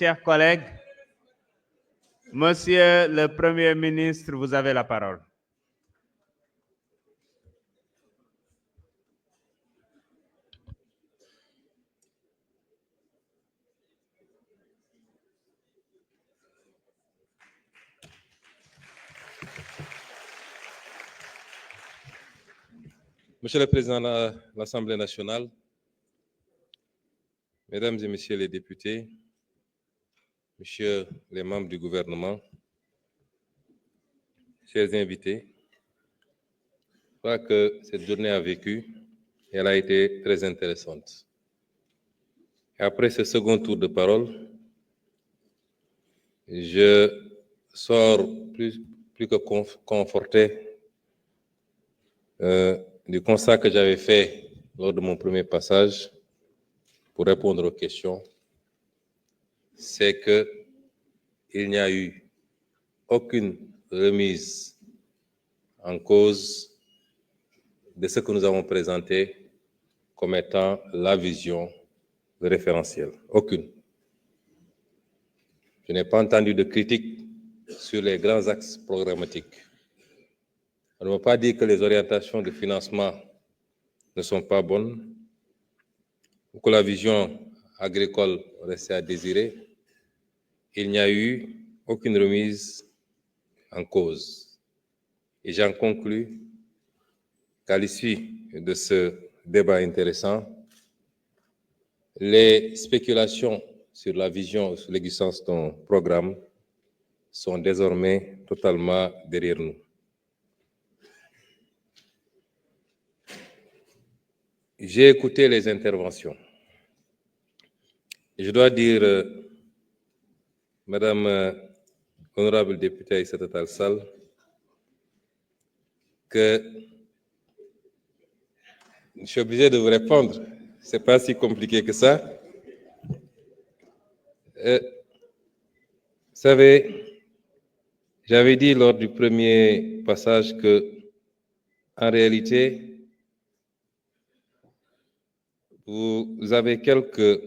Chers collègues, Monsieur le Premier ministre, vous avez la parole. Monsieur le Président de l'Assemblée nationale, Mesdames et Messieurs les députés, Messieurs les membres du gouvernement, chers invités, je crois que cette journée a vécu et elle a été très intéressante. Et après ce second tour de parole, je sors plus que conforté du constat que j'avais fait lors de mon premier passage pour répondre aux questions, c'est qu'il n'y a eu aucune remise en cause de ce que nous avons présenté comme étant la vision, le référentiel. Aucune. Je n'ai pas entendu de critique sur les grands axes programmatiques. On ne va pas dire que les orientations de financement ne sont pas bonnes ou que la vision agricole reste à désirer. Il n'y a eu aucune remise en cause. Et j'en conclus qu'à l'issue de ce débat intéressant, les spéculations sur la vision, sur l'existence d'un programme sont désormais totalement derrière nous. J'ai écouté les interventions. Et je dois dire, Madame honorable députée Aïssata Tall Sall, que je suis obligé de vous répondre. Ce n'est pas si compliqué que ça. Vous savez, j'avais dit lors du premier passage que, en réalité, vous avez quelques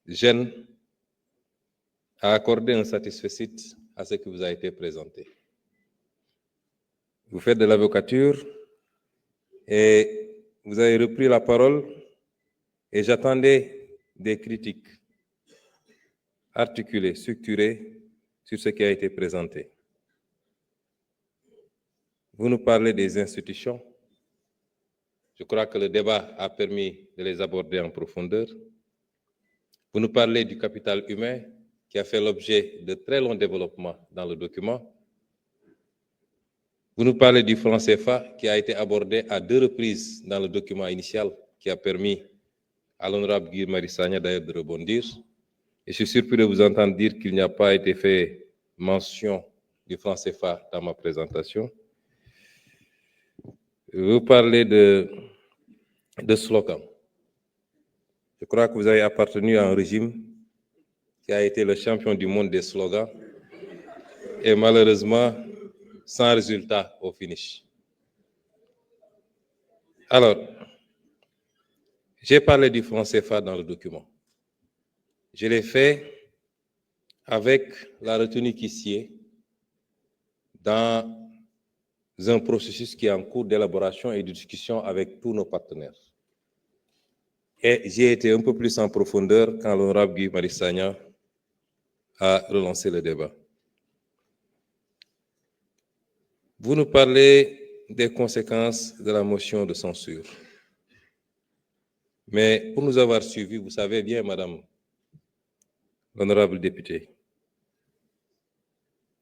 gênes à accorder un satisfecit à ce qui vous a été présenté. Vous faites de l'avocature et vous avez repris la parole et j'attendais des critiques articulées, structurées sur ce qui a été présenté. Vous nous parlez des institutions. Je crois que le débat a permis de les aborder en profondeur. Vous nous parlez du capital humain qui a fait l'objet de très longs développements dans le document. Vous nous parlez du franc CFA qui a été abordé à 2 reprises dans le document initial qui a permis à l'honorable Guy Marius Sagna d'ailleurs de rebondir. Et je suis surpris de vous entendre dire qu'il n'y a pas été fait mention du franc CFA dans ma présentation. Vous parlez de slogans. Je crois que vous avez appartenu à un régime qui a été le champion du monde des slogans et malheureusement sans résultat au finish. Alors, j'ai parlé du franc CFA dans le document. Je l'ai fait avec la retenue qui sied dans un processus qui est en cours d'élaboration et de discussion avec tous nos partenaires. Et j'ai été un peu plus en profondeur quand l'honorable Guy Marius Sagna a relancé le débat. Vous nous parlez des conséquences de la motion de censure. Mais pour nous avoir suivis, vous savez bien, Madame l'honorable députée,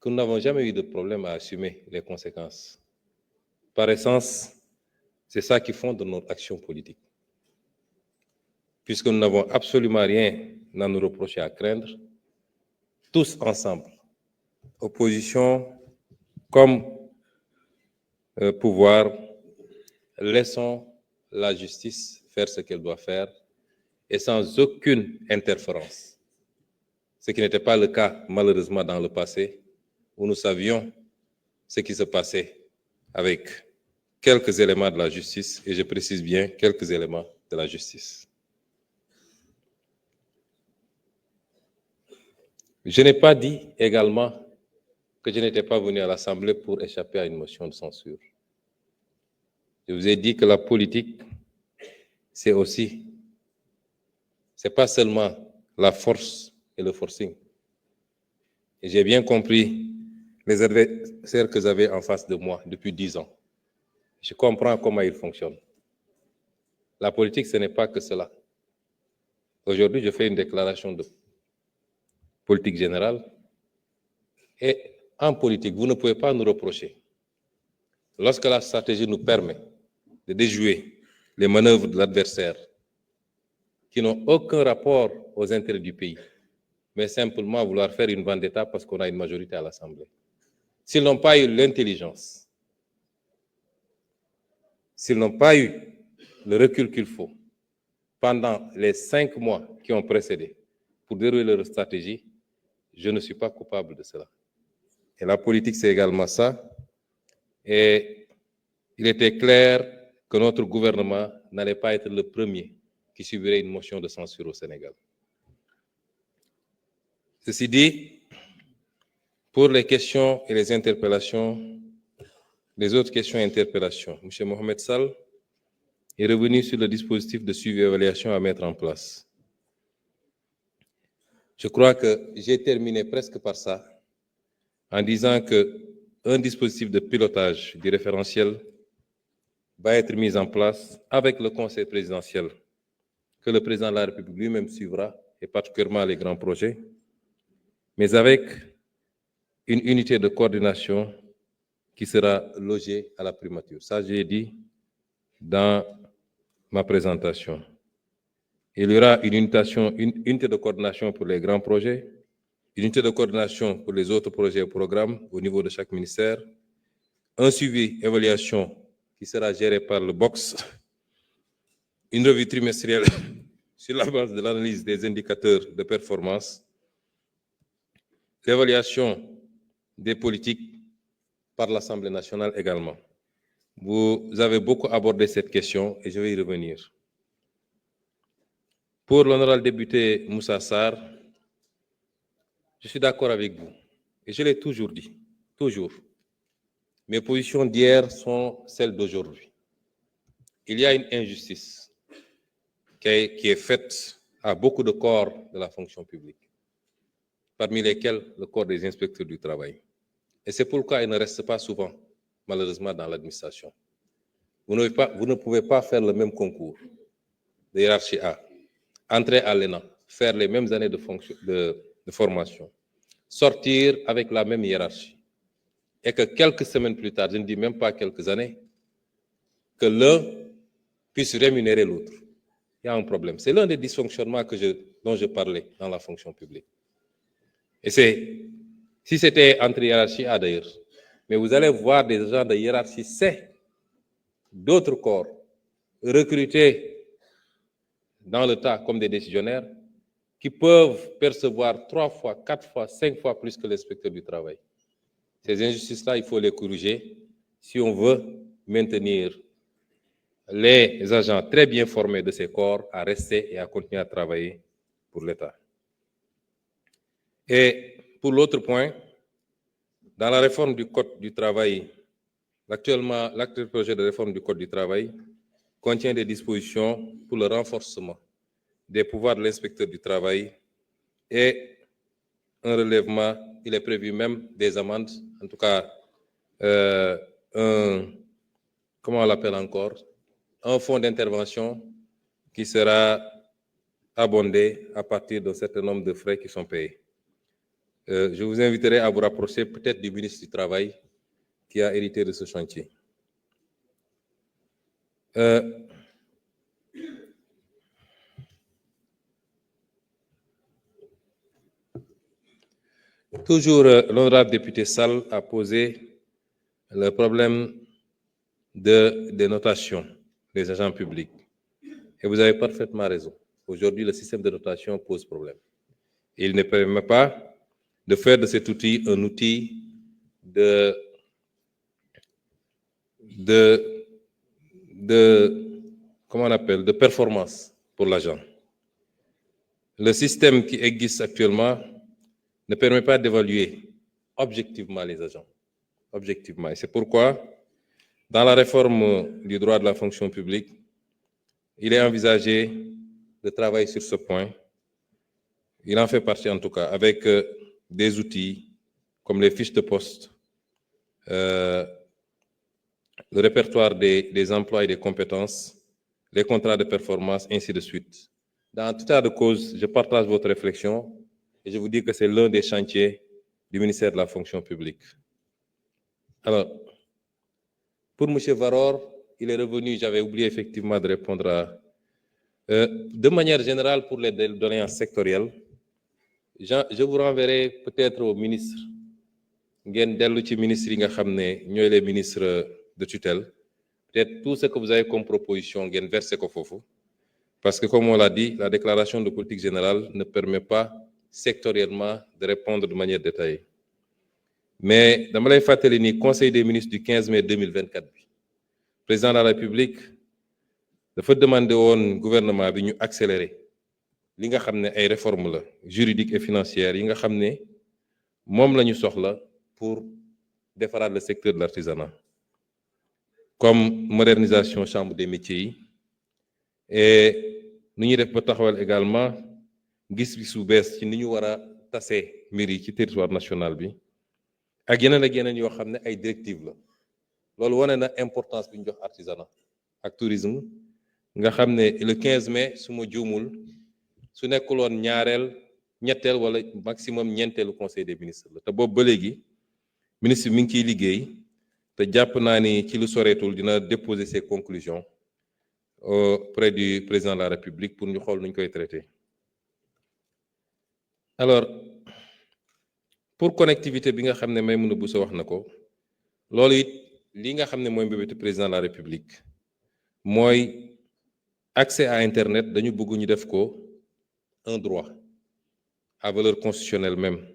que nous n'avons jamais eu de problème à assumer les conséquences. Par essence, c'est ça qui fonde notre action politique. Puisque nous n'avons absolument rien à nous reprocher, à craindre, tous ensemble, opposition comme pouvoir, laissons la justice faire ce qu'elle doit faire et sans aucune interférence. Ce qui n'était pas le cas, malheureusement, dans le passé, où nous savions ce qui se passait avec quelques éléments de la justice, et je précise bien quelques éléments de la justice. Je n'ai pas dit également que je n'étais pas venu à l'Assemblée pour échapper à une motion de censure. Je vous ai dit que la politique, c'est pas seulement la force et le forcing. Et j'ai bien compris les adversaires que j'avais en face de moi depuis 10 ans. Je comprends comment ils fonctionnent. La politique, ce n'est pas que cela. Aujourd'hui, je fais une déclaration de politique générale. Et en politique, vous ne pouvez pas nous reprocher, lorsque la stratégie nous permet de déjouer les manœuvres de l'adversaire qui n'ont aucun rapport aux intérêts du pays, mais simplement vouloir faire une vendetta parce qu'on a une majorité à l'Assemblée. S'ils n'ont pas eu l'intelligence, s'ils n'ont pas eu le recul qu'il faut pendant les 5 mois qui ont précédé pour dérouler leur stratégie, je ne suis pas coupable de cela. Et la politique, c'est également ça. Et il était clair que notre gouvernement n'allait pas être le premier qui subirait une motion de censure au Sénégal. Ceci dit, pour les questions et les interpellations, les autres questions et interpellations, M. Mohamed Sall est revenu sur le dispositif de suivi et évaluation à mettre en place. Je crois que j'ai terminé presque par ça, en disant qu'un dispositif de pilotage du référentiel va être mis en place avec le Conseil présidentiel, que le président de la République lui-même suivra, et particulièrement les grands projets, mais avec une unité de coordination qui sera logée à la primature. Ça, j'ai dit dans ma présentation. Il y aura une unité de coordination pour les grands projets, une unité de coordination pour les autres projets et programmes au niveau de chaque ministère, un suivi, évaluation qui sera géré par le BOX, une revue trimestrielle sur la base de l'analyse des indicateurs de performance, l'évaluation des politiques par l'Assemblée nationale également. Vous avez beaucoup abordé cette question et je vais y revenir. Pour l'honorable député Moussa Sarr, je suis d'accord avec vous et je l'ai toujours dit, toujours. Mes positions d'hier sont celles d'aujourd'hui. Il y a une injustice qui est faite à beaucoup de corps de la fonction publique, parmi lesquels le corps des inspecteurs du travail. Et c'est pourquoi il ne reste pas souvent, malheureusement, dans l'administration. Vous ne pouvez pas faire le même concours de hiérarchie A, entrer à l'ENA, faire les mêmes années de formation, sortir avec la même hiérarchie, et que quelques semaines plus tard, je ne dis même pas quelques années, que l'un puisse rémunérer l'autre. Il y a un problème. C'est l'un des dysfonctionnements dont je parlais dans la fonction publique. Et si c'était entre hiérarchie A d'ailleurs, mais vous allez voir des gens de hiérarchie C, d'autres corps, recrutés dans le tas comme des décisionnaires, qui peuvent percevoir 3 fois, 4 fois, 5 fois plus que l'inspecteur du travail. Ces injustices-là, il faut les corriger si on veut maintenir les agents très bien formés de ces corps à rester et à continuer à travailler pour l'État. Et pour l'autre point, dans la réforme du Code du travail, l'actuel projet de réforme du Code du travail contient des dispositions pour le renforcement des pouvoirs de l'inspecteur du travail et un relèvement, il est prévu même des amendes, en tout cas, comment on l'appelle encore, un fonds d'intervention qui sera abondé à partir d'un certain nombre de frais qui sont payés. Je vous inviterai à vous rapprocher peut-être du ministre du Travail qui a hérité de ce chantier. Toujours, l'honorable député Sall a posé le problème des notations des agents publics. Et vous avez parfaitement raison. Aujourd'hui, le système de notation pose problème. Il ne permet pas de faire de cet outil un outil de performance pour l'agent. Le système qui existe actuellement ne permet pas d'évaluer objectivement les agents. Objectivement. Et c'est pourquoi, dans la réforme du droit de la fonction publique, il est envisagé de travailler sur ce point. Il en fait partie en tout cas, avec des outils comme les fiches de poste, le répertoire des emplois et des compétences, les contrats de performance, ainsi de suite. Dans tout état de cause, je partage votre réflexion et je vous dis que c'est l'un des chantiers du ministère de la fonction publique. Alors, pour M. Varor, il est revenu, j'avais oublié effectivement de répondre à... de manière générale, pour les doléances sectorielles, je vous renverrai peut-être au ministre. Ngeen dellu ci ministres yi nga xam ne ñooy les ministres de tutelle. Peut-être tout ce que vous avez comme proposition, ngeen versé ko foofu. Parce que comme on l'a dit, la déclaration de politique générale ne permet pas sectoriellement de répondre de manière détaillée. Mais dama lay fàttali ni conseil des ministres du 15 mai 2024 bi président de la République dafa demandé woon gouvernement bi ñu accélérer li nga xam ne ay réformes la juridiques et financières yi nga xam ne moom la ñu soxla pour defaraat le secteur de l'artisanat comme modernisation chambre des métiers yi et nu ñuy def ba taxawal également gis-gisu bees ci ni ñu war a tasee mbir yi ci territoire national bi ak yeneen yoo xam ne ay directives la loolu wane na importance bi ñu jox artisanat ak tourisme nga xam ne le 15 mai su ma juumul su nekkuloon ñetteel wala maximum ñeenteelu conseil des ministres la te boobu ba léegi ministre mi ngi ciy liggéey te jàpp naa ni ci lu soreetul dina déposer ses conclusions auprès du président de la République pour ñu xool nu ñu koy traiter. Alors pour connectivité bi nga xam ne Maïmouna Bousso wax na ko loolu it li nga xam ne mooy mbébétu président de la République mooy accès à Internet dañu bëgg ñu def ko un droit à valeur constitutionnelle même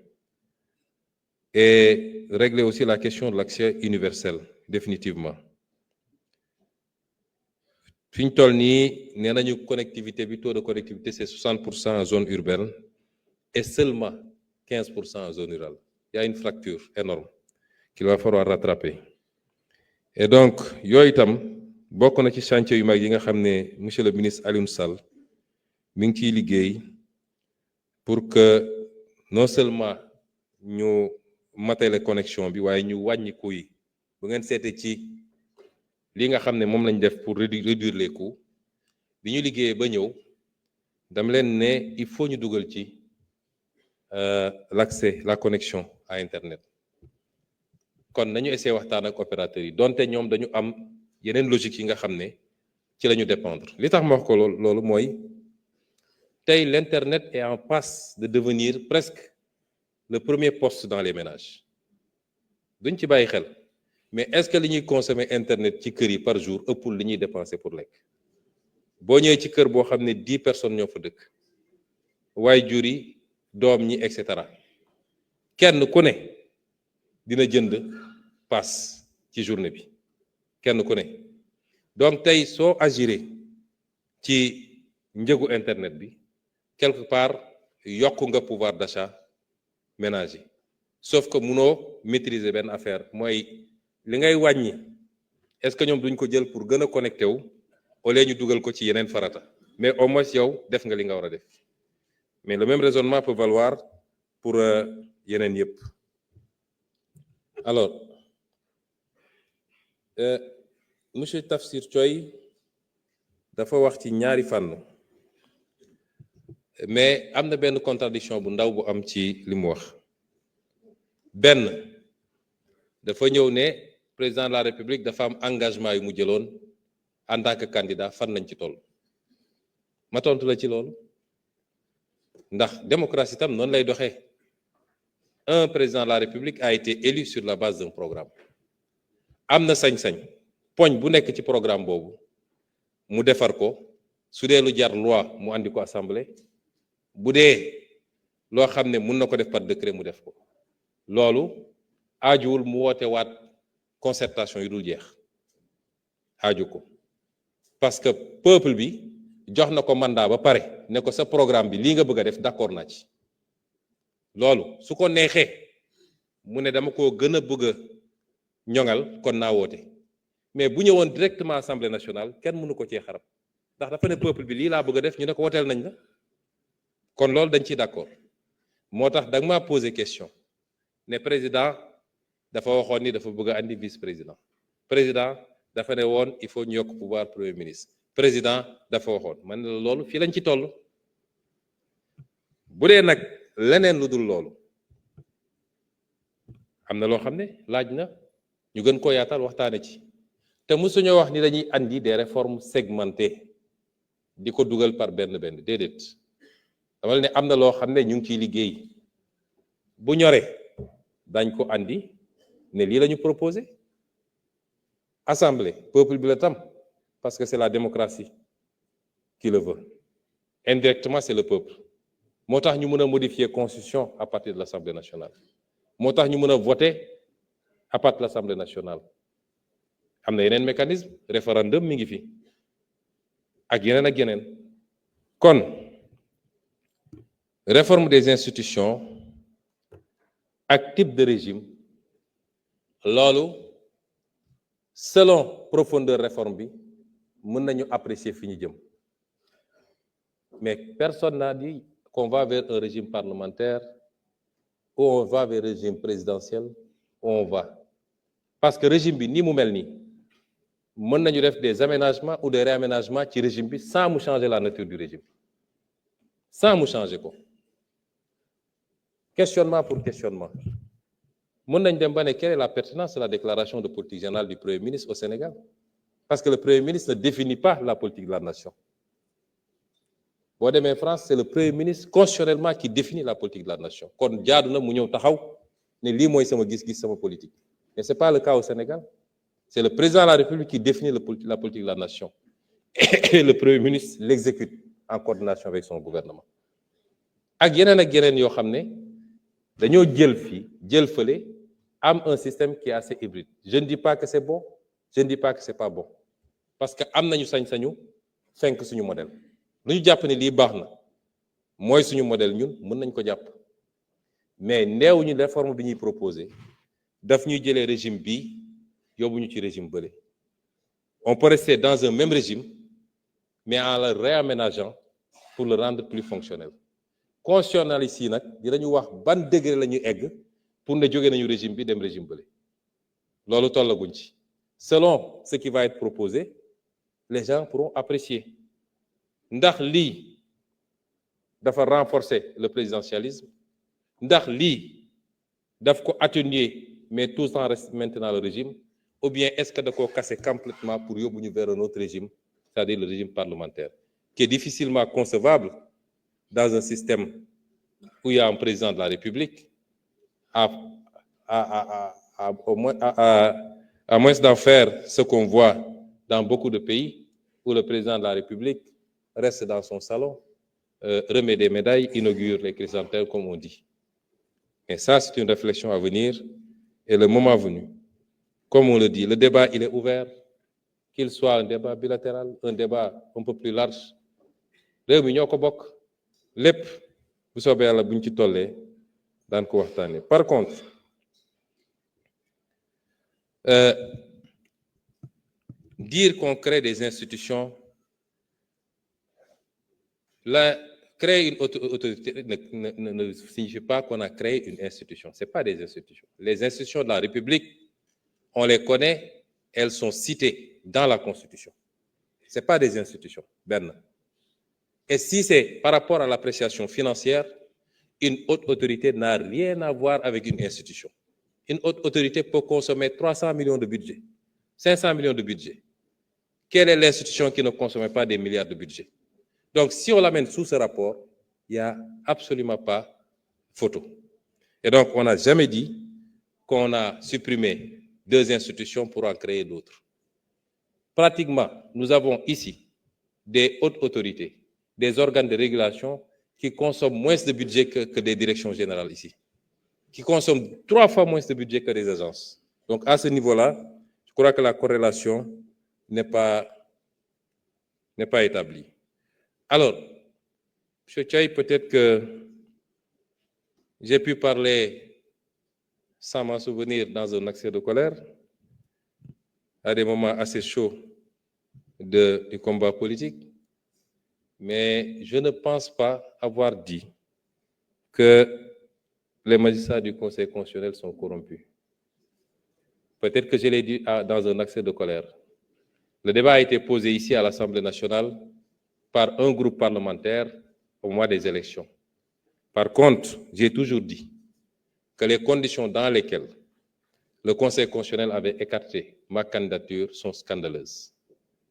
et régler aussi la question de l'accès universel définitivement. Fi ñu toll nii nee nañu connectivité bi taux de connectivité c'est 60% en zone urbaine et seulement 15% en zone rurale. Il y a une fracture énorme qu'il va falloir rattraper. Et donc yooyu itam bokk na ci chantier yu mag yi nga xam ne monsieur le ministre Alioune Sall mi ngi ciy liggéey pour que non seulement ñu matale connexion bi waaye ñu wàññi coûts yi bu ngeen seete ci li nga xam ne moom lañ def pour réduire les coûts bi ñu liggéeyee ba ñëw dama leen ne il faut ñu dugal ci l'accès la connexion à Internet kon nañu essayer waxtaan ak opérateurs yi donte ñoom dañu am yeneen logique yi nga xam ne ci la ñu dépendre li tax ma wax ko loolu mooy tey l'Internet est en passe de devenir presque le premier poste dans les ménages duñ ci bàyyi xel mais est-ce que li ñuy consommer Internet ci kër yi par jour ëppul li ñuy dépenser pour lekk boo ñëwee ci kër boo xam ne 10 personnes ñoo fa dëkk waaye jur yi doom ñi et cetera kenn ku ne dina jënd pass ci journée bi kenn ku ne donc tey soo agiré ci njëgu Internet bi quelque part yokk nga pouvoir d'achat ménager sauf que munoo maîtriser benn affaire mooy li ngay wàññi est-ce que ñoom duñ ko jël pour gën a connecté wu au lieu ñu dugal ko ci yeneen farata mais au moins yow def nga li nga war a def mais le même raisonnement peut valoir pour yeneen yëpp. Alors monsieur Tafsir Thioye dafa wax ci ñaari fànn mais am na benn contradiction bu ndaw bu am ci li mu wax benn dafa ñëw ne président de la République dafa am engagement yu mu jëloon en tant que candidat fan lañ ci toll ma tontu la ci loolu ndax démocratie tam noonu lay doxee un président de la République a été élu sur la base d'un programme am na sañ-sañ poñ bu nekk ci programme boobu mu defar ko su dee lu jar loi mu andi ko assemblée bu dee loo xam ne mun na ko def par décret mu def ko loolu aajuwul mu woote waat concertation yu dul jeex aaju ko parce que peuple bi jox na ko mandat ba pare ne ko sa programme bi lii nga bëgg a def d'accord naa ci loolu su ko neexee mu ne dama ko gën a bëgg a ñoŋal kon naa woote mais bu ñëwoon directement assemblée nationale kenn mënu ko cee xarab ndax dafa ne peuple bi lii laa bëgg a def ñu ne ko woteel nañ la kon loolu dañ ciy d'accord moo tax da nga maa posé question ne président dafa waxoon ni dafa bëgg a andi vice président président dafa ne woon il faut ñu yokk pouvoir premier ministre président dafa waxoon man la loolu fii lañ ci toll bu dee nag leneen lu dul loolu am na loo xam ne laaj na ñu gën koo yaatal waxtaane ci te mësuñoo wax ni dañuy andi des réformes segmentées di ko dugal par benn déedéet dama ne am na loo xam ne ñu ngi ciy liggéey bu ñoree dañ ko andi ne lii la ñu proposé assemblée peuple bi la tam parce que c'est la démocratie qui le veut indirectement c'est le peuple moo tax ñu mën a modifier constitution à partir de l'Assemblée nationale moo tax ñu mën a voter à partir de l'Assemblée nationale am na yeneen mécanisme référendum mi ngi fi ak yeneen kon réforme des institutions ak type de régime loolu selon profondeur réforme bi mën nañu apprécier fi ñu jëm mais personne n'a dit qu'on va vers un régime parlementaire ou on va vers un régime présidentiel où on va parce que régime bi ni mu mel nii mën nañu def des aménagements ou des réaménagements ci régime bi sans mu changer la nature du régime sans mu changer ko questionnement pour questionnement mën nañ dem ba ne quelle est la pertinence de la déclaration de politique générale du Premier ministre au Sénégal parce que le Premier ministre ne définit pas la politique de la nation boo demee France c'est le Premier ministre constitutionnellement qui définit la politique de la nation kon jaadu na mu ñëw taxaw ne lii mooy sama gis-gis sama politique mais c'est pas le cas au Sénégal c'est le président de la République qui définit la politique de la nation et le Premier ministre l'exécute en coordination avec son gouvernement ak yeneen yoo xam ne dañoo jël fii jël fële am un système qui est assez hybride je ne dis pas que c'est bon je ne dis pas que c'est pas bon parce que am nañu sañ-sañu fenk suñu modèle lu ñu jàpp ne lii baax na mooy suñu modèle ñun mën nañ ko jàpp mais neewuñu réforme bi ñuy proposer daf ñuy jëlee régime bii yóbbuñu ci régime bële on peut rester dans un même régime mais en le réaménageant pour le rendre plus fonctionnel constitutionnalistes yi nag dinañu wax ban degré la ñuy egg pour ne jóge nañu régime bi dem régime bële loolu tollaguñ ci selon ce qui va être proposé les gens pourront apprécier ndax lii dafa renforcer le présidentialisme ndax lii daf ko atténuer mais tout en reste maintenant le régime ou bien est-ce que da koo casser complètement pour yóbbu ñu vers un autre régime c'est-à-dire le régime parlementaire qui est difficilement concevable dans un système où il y a un président de la République à moins d'en faire ce qu'on voit dans beaucoup de pays où le président de la République reste dans son salon, remet des médailles, inaugure les chrysanthèmes comme on dit. Et ça, c'est une réflexion à venir et le moment venu. Comme on le dit, le débat, il est ouvert, qu'il soit un débat bilatéral, un débat un peu plus large. réew mi ñoo ko bokk lépp bu soobee yàlla buñ ci tollee daan ko waxtaanee. Par contre, dire qu'on crée des institutions, créer une autorité ne signifie pas qu'on a créé une institution. Ce n'est pas des institutions. Les institutions de la République, on les connaît, elles sont citées dans la Constitution. Ce n'est pas des institutions. Ben. Et si c'est par rapport à l'appréciation financière, une haute autorité n'a rien à voir avec une institution. Une haute autorité peut consommer 300 millions de budget, 500 millions de budget. Quelle est l'institution qui ne consomme pas des milliards de budget? Donc, si on l'amène sous ce rapport, il n'y a absolument pas photo. Et donc, on n'a jamais dit qu'on a supprimé 2 institutions pour en créer d'autres. Pratiquement, nous avons ici des hautes autorités, des organes de régulation qui consomment moins de budget que des directions générales ici, qui consomment 3 fois moins de budget que des agences. Donc, à ce niveau-là, je crois que la corrélation n'est pas établie. Alors, M. Thiaye, peut-être que J'ai pu parler, sans m'en souvenir, dans un accès de colère, à des moments assez chauds du combat politique, mais je ne pense pas avoir dit que les magistrats du Conseil constitutionnel sont corrompus. Peut-être que je l'ai dit dans un accès de colère. Le débat a été posé ici à l'Assemblée nationale par un groupe parlementaire au mois des élections. Par contre, j'ai toujours dit que les conditions dans lesquelles le Conseil constitutionnel avait écarté ma candidature sont scandaleuses,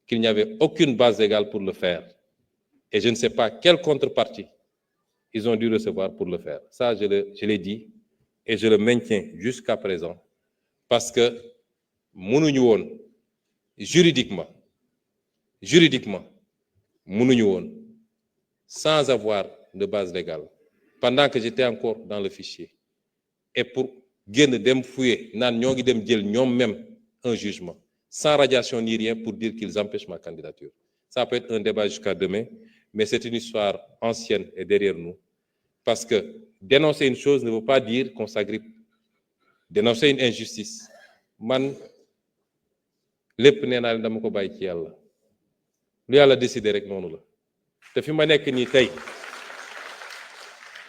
qu'il n'y avait aucune base légale pour le faire. Et je ne sais pas quelle contrepartie ils ont dû recevoir pour le faire. Ça, je l'ai dit et je le maintiens jusqu'à présent parce que mënuñu woon juridiquement, mënuñu woon sans avoir de base légale, pendant que j'étais encore dans le fichier, et pour génn dem fouiller naan ñoo ngi dem jël ñoom même un jugement, sans radiation ni rien pour dire qu'ils empêchent ma candidature. Ça peut être un débat jusqu'à demain, mais c'est une histoire ancienne et derrière nous. Parce que dénoncer une chose ne veut pas dire qu'on s'agrippe. Dénoncer une injustice. Man, lépp nee naa leen dama ko bàyyi ci yàlla. Lu yàlla décidé rek noonu la. Te fi ma nekk nii tey,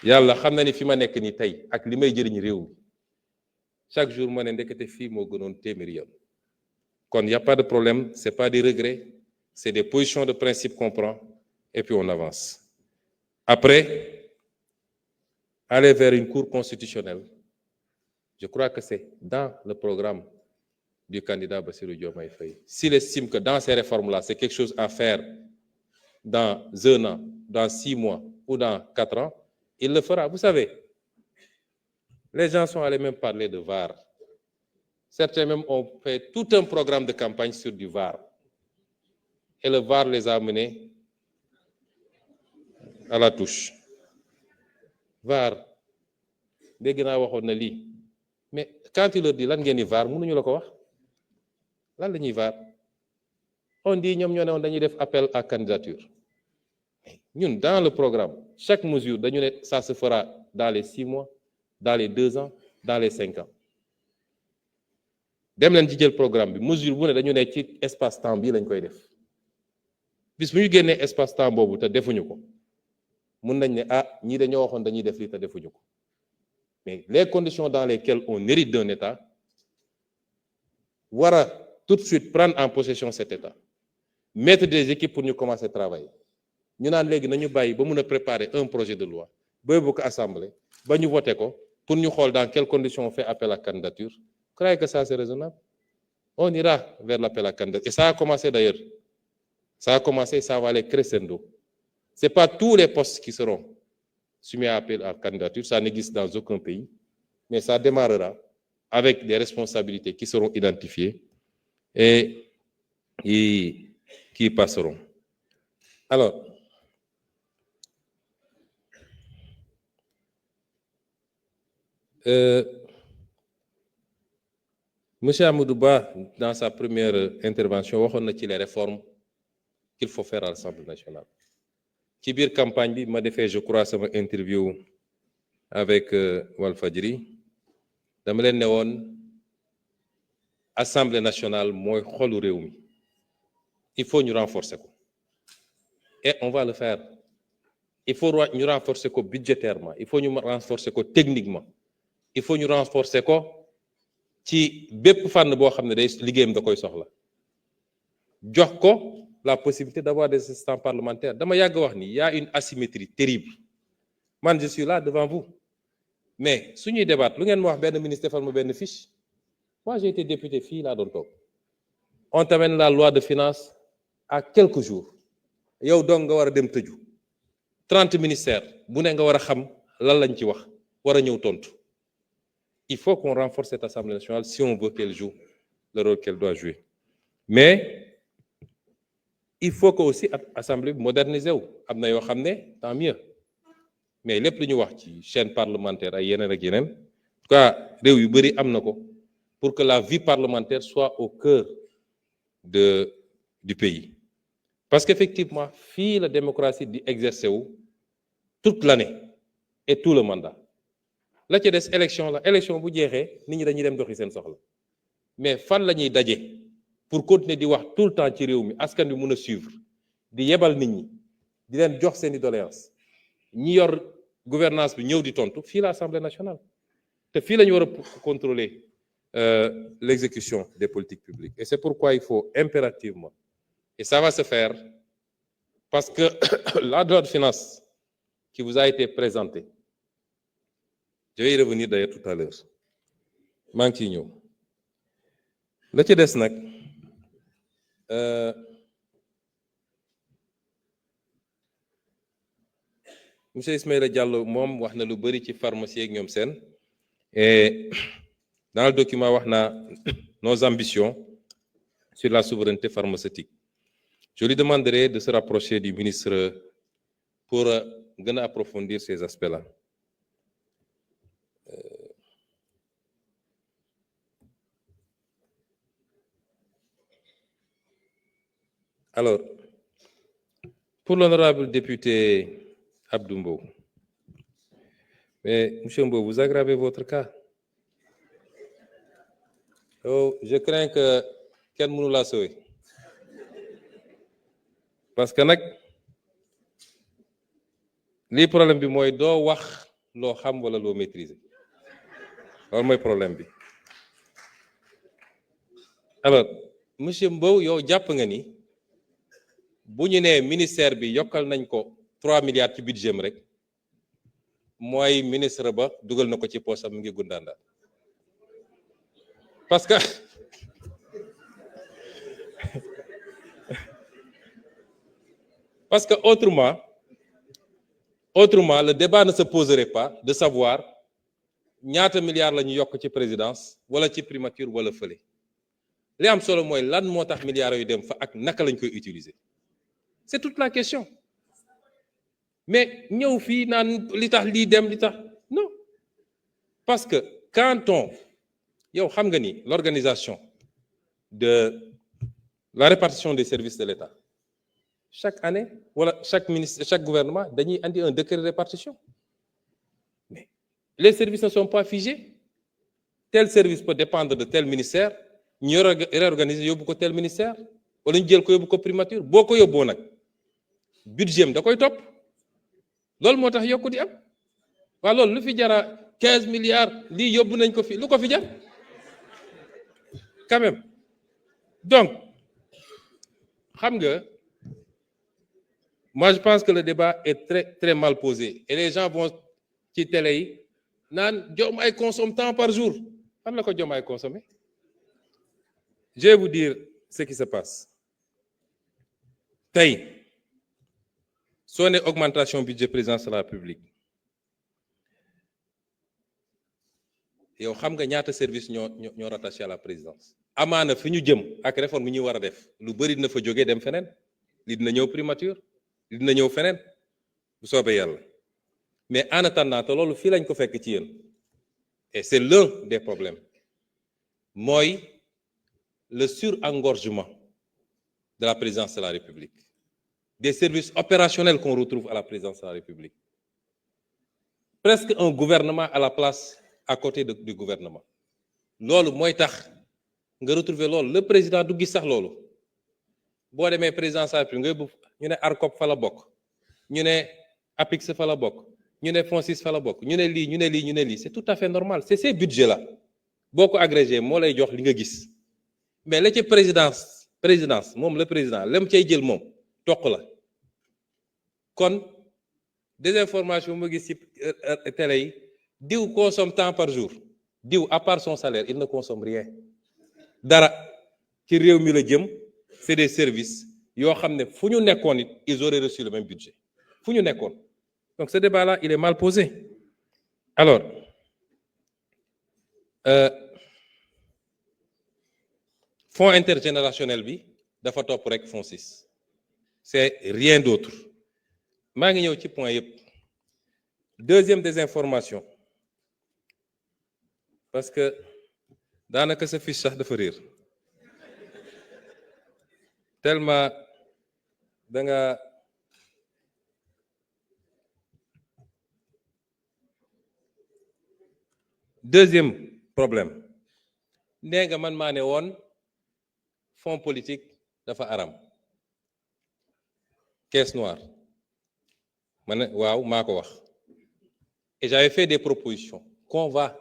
yàlla xam na ni fi ma nekk nii tey ak li may jëriñ réew mi. Chaque jour ma ne ndekete fii moo gënoon téeméeri yoon. Kon y a pas de problème, c'est pas des regrets, c'est des positions de principe qu'on prend et puis on avance. Après, aller vers une cour constitutionnelle, je crois que c'est dans le programme du candidat Bassirou Diomaye Faye. S'il estime que dans ces réformes-là, c'est quelque chose à faire dans 1 an, dans 6 mois ou dans 4 ans, il le fera. Vous savez, les gens sont allés même parler de VAR. Certains même ont fait tout un programme de campagne sur du VAR. Et le VAR les a menés à la touche. VAR, dégg naa waxoon na lii, mais quand tu leur dis lan ngeen di VAR mënuñu la ko wax lan la ñuy VAR. On dit ñoom ñoo ne woon dañuy def appel à candidature. Ñun dans le programme chaque mesure dañu ne ça se fera dans les 6 mois, dans les 2 ans, dans les 5 ans. Dem leen ci jël programme bi mesure bu ne dañu ne ci espace temps bii lañ koy def. Bis bu ñu génnee espace temps boobu te defuñu ko mun nañ ne ñii dañoo waxoon dañuy def lii te defuñu ko. Mais les conditions dans lesquelles on hérite d'un État war a tout de suite prendre en possession cet État, mettre des équipes pour ñu commencer à travailler. Ñu naan léegi nañu bàyyi ba mun a préparer un projet de loi ba yóbbu ko assemblée ba ñu voté ko pour ñu xool dans quelles conditions on fait appel à candidature. Vous croyez que ça c'est raisonnable? On ira vers l'appel à candidature. Et ça a commencé d'ailleurs. Ça a commencé, ça va aller crescendo. C'est pas tous les postes qui seront soumis à appel à candidature, ça n'existe dans aucun pays, mais ça démarrera avec des responsabilités qui seront identifiées et qui passeront. Alors, Monsieur Amadou Ba, dans sa première intervention, waxoon na ci les réformes qu'il faut faire à l'Assemblée nationale. Ci biir campagne bi ma defee je crois sama interview avec Walfadjri dama leen ne woon Assemblée nationale mooy xolu réew mi. Il faut ñu renforcer ko. Et on va le faire. Il faut ñu renforcer ko budgétairement, il faut ñu renforcer ko techniquement, il faut ñu renforcer ko ci bépp fànn boo xam ne day liggéeyam da koy soxla. Jox ko la possibilité d'avoir des assistants parlementaires. Dama yàgg wax ni, il y a une asymétrie terrible. Man, je suis là devant vous. Mais su ñuy débattre lu ngeen ma wax benn ministre defal ma benn fiche. Moi, j'ai été député fii laa doon toog. On t'amène la loi de finances à quelques jours. Yow donc nga war a dem tëju. 30 ministères bu ne nga war a xam lan lañ ci wax war a ñëw tontu. Il faut qu'on renforce cette Assemblée nationale si on veut qu'elle joue le rôle qu'elle doit jouer. Mais il faut que aussi Assemblée bi moderniser wu. Am na yoo xam ne tant mieux. Mais lépp lu ñu wax ci chaîne parlementaire ay yeneen ak yeneen. En tout cas réew yu bëri am na ko pour que la vie parlementaire soit au cœur du pays. Parce qu'effectivement, fii la démocratie di exercer wu toute l'année et tout le mandat. la ca des élection la élection bu jeexee nit ñi dañuy dem doxi seen soxla mais fan la ñuy daje pour continuer di wax tout le temps ci réew mi askan wi mun a suivre di yebal nit ñi di leen jox seeni doléance ñi yor gouvernance bi ñëw di tontu fii la Assemblée nationale te fii la ñu war a contrôler l'exécution des politiques publiques et c'est pourquoi il faut impérativement et ça va se faire parce que la loi de finances qui vous a été présentée je vais y revenir d'ailleurs tout à l'heure maa ngi ciy ñëw la ci des nag monsieur Ismaïla Diallo moom wax na lu bari ci pharmacie ak ñoom seen et dans le document wax naa nos ambitions sur la souveraineté pharmaceutique je lui demanderai de se rapprocher du ministre pour gën a approfondir ces aspects-là alors pour l'honorable député Abdou Mbow mais monsieur Mbow vous aggravez votre cas oh je crains que kenn mënu laa sauver parce que nag lii problème bi mooy doo wax loo xam wala loo maîtriser loolu mooy problème bi alors monsieur Mbow yow jàpp nga ni bu ñu nee ministère bi yokkal nañ ko 3 milliards ci budget rek mooy ministre ba dugal na ko ci poosam mi ngi gundaandaal parce que autrement le débat ne se poserait pas de savoir ñaata milliards la ñu yokk ci présidence wala ci primature wala fële li am solo mooy lan moo tax milliards yu dem fa ak naka lañ koy utiliser c'est toute la question mais ñëw fii naan li tax lii dem li tax non parce que quand yow xam nga ni l'organisation de la répartition des services de l'État chaque année wala chaque ministre chaque gouvernement dañuy andi un décret de répartition mais les services ne sont pas figés tel service peut dépendre de tel ministère ñu réorganiser yóbbu ko tel ministère wala ñu jël ko yóbbu ko primature boo ko yóbboo nag budget da koy topp loolu moo tax yokku di am waaw loolu lu fi jara 15 milliards lii yóbbu nañ ko fi lu ko fi jar quand même donc xam nga moi je pense que le débat est très très mal posé et les gens vont ci télé yi naan Diomaye consomme tant par jour fan la ko Diomaye consommer je vais vous dire ce qui se passe tey soo ne augmentation budget présidence de la République yow xam nga ñaata service ñoo rattaché à la présidence amaana fi ñu jëm ak réforme yi ñu war a def lu bari dina fa jógee dem feneen li dina ñëw primature li dina ñëw feneen bu soobee yàlla mais en attendant te loolu fii lañ ko fekk ci yéen et c'est l'un des problèmes mooy le surengorgement de la présidence de la République des services opérationnels qu'on retrouve à la présidence de la République presque un gouvernement à la place à côté du gouvernement loolu mooy tax nga retrouver loolu le président du gis sax loolu boo demee présidence de la République nga yóbbu ñu ne ARCOP fa la bokk ñu ne APIX fa la bokk ñu ne FONSIS fa la bokk ñu ne lii ñu ne lii ñu ne lii c'est tout à fait normal c'est ces budgets là boo ko agrégé moo lay jox li nga gis mais la ci présidence moom le président lam cay jël moom toq la kon désinformation ma gis ci télé yi diw consomme tant par jour diw à part son salaire il ne consomme rien dara ci réew mi la jëm c'est des services yoo xam ne fu ñu nekkoon it ils auraient reçu le même budget fu ñu nekkoon donc ce débat là il est mal posé alors fonds intergénérationnel bi dafa topp rek FONSIS c'est rien d'autre maa ngi ñëw ci point yëpp deuxième désinformation parce que daanaka sa fiche sax dafa réer tellement da nga Deuxième problème nee nga man maa ne woon fonds politique dafa aram caisse noire ma ne waaw maa ko wax et j'avais fait des propositions qu'on va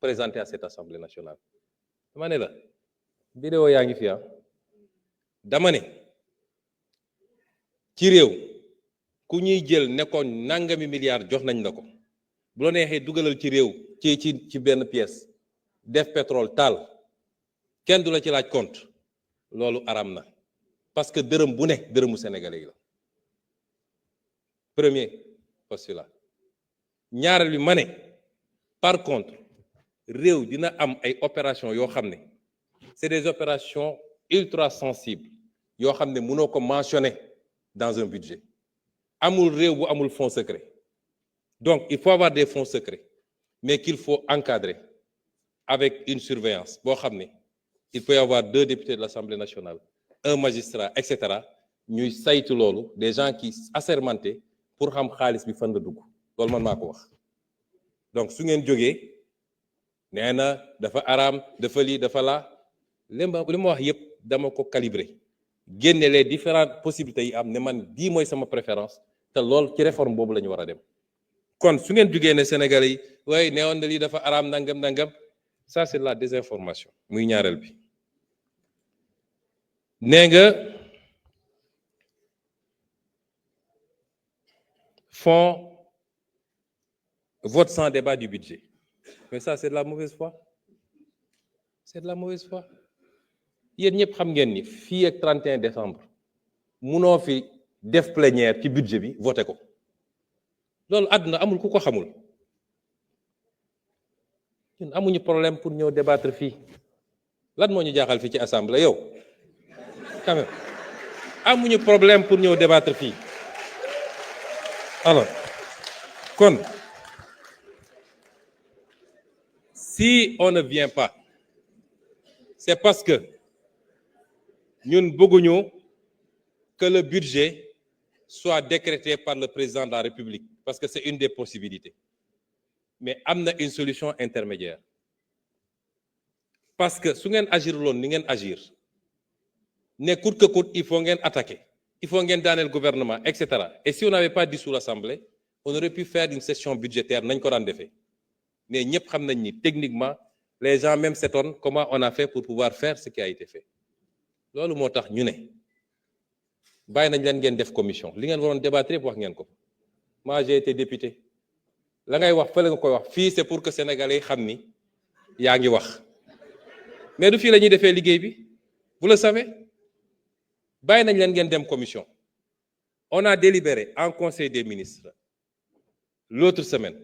présenter à cette Assemblée nationale dama ne la vidéo yaa ngi fi dama ne ci réew ku ñuy jël nekkoon nangami milliards jox nañ la ko bu la neexee dugalal ci réew ci benn pièce def pétrole taal kenn du la ci laaj compte loolu aram na parce que dërëm bu ne dërëmu sénégalais yi la premier postulat ñaareel bi ma ne par contre réew dina am ay opérations yoo xam ne c'est des opérations ultra sensibles yoo xam ne mënoo ko mentionner dans un budget amul réew bu amul fonds secret donc il faut avoir des fonds secrets mais qu'il faut encadrer avec une surveillance boo xam ne il peut y avoir 2 députés de l'Assemblée nationale un magistrat etc. ñuy saytu loolu des gens qui assermentés pour xam xaalis bi fan la dugg loolu man maa ko wax donc su ngeen jógee nee na dafa araam dafa lii dafa laa li ma wax yépp dama ko calibrer génne les différentes possibilités yi am ne man bii mooy sama préférence te lool ci réforme boobu la ñu war a dem kon su ngeen jógee ne Sénégalais yi waaye neewoon na lii dafa araam nangam ça c'est la désinformation muy ñaareel bi nee nga fonds vote sans débat du budget mais ça c'est de la mauvaise foi c'est de la mauvaise foi yéen ñëpp xam ngeen ni fii ak 31 décembre munoo fi def plénière ci budget bi voté ko loolu àdduna amul ku ko xamul ñun amuñu problème pour ñëw débattre fii lan moo ñu jaaxal fii ci assemblée yow quand même amuñu problème pour ñëw débattre fii alors kon si on ne vient pas c'est parce que ñun bëgguñu que le budget soit décrété par le président de la République parce que c'est une des possibilités mais am na une solution intermédiaire parce que su ngeen agir loon ni ngeen agir ne coûte que coûte il faut ngeen attaquer il faut ngeen daaneel gouvernement etc. et si on n'avait pas dissous l'Assemblée on aurait pu faire une session budgétaire nañ ko daan defee mais ñëpp xam nañ ni techniquement les gens même s'étonnent comment on a fait pour pouvoir faire ce qui a été fait loolu moo tax ñu ne bàyyi nañ leen ngeen def commission li ngeen waroon débattre yëpp wax ngeen ko moi j'ai été député la ngay wax fële nga koy wax fii c'est pour que sénégalais yi xam ni yaa ngi wax mais du fii la ñuy defee liggéey bi vous le savez bàyyi nañ leen ngeen dem commission on a délibéré en conseil des ministres l'autre semaine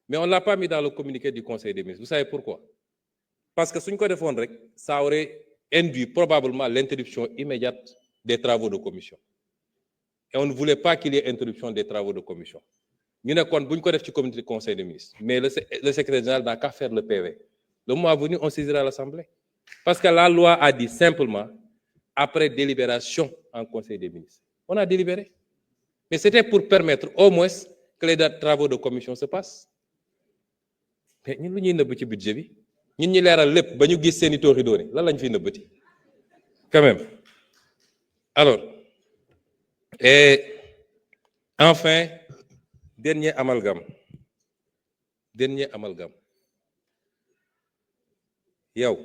mais on l'a pas mis dans le communiqué du conseil des ministres vous savez pourquoi parce que suñ ko defoon rek ça aurait induit probablement l'interruption immédiate des travaux de commission et on ne voulait pas qu'il y ait interruption des travaux de commission ñu ne kon bu ñu ko def ci comité du conseil des ministres mais le secrétaire général n'a qu'à faire le PV le moment venu on saisira l'Assemblée parce que la loi a dit simplement après délibération en conseil des ministres on a délibéré mais c'était pour permettre au moins que les travaux de commission se passent mais ñun lu ñuy nëbb ci budget bi ñun ñi leeral lépp ba ñu gis seeni tooxi dooni lan lañ fiy nëbbati quand même alors et enfin dernier amalgame yow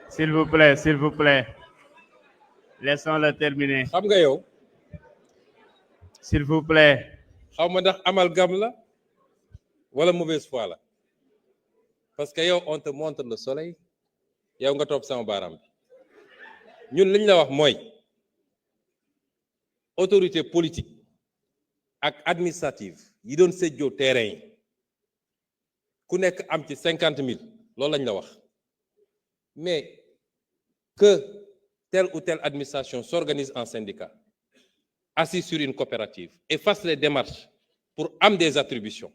s'il vous plaît laissons-le terminer xam nga yow s'il vous plaît xaw ma ndax amalgame la wala mauvaise foi la parce que yow on te montre le soleil yow nga topp sama baaraam bi ñun liñ la wax mooy autorité politique ak administrative yi doon séddoo terrain yi ku nekk am ci 50 000 loolu lañ la wax mais que telle ou telle administration s'organise en syndicat assis sur une coopérative et fasse les démarches pour am des attributions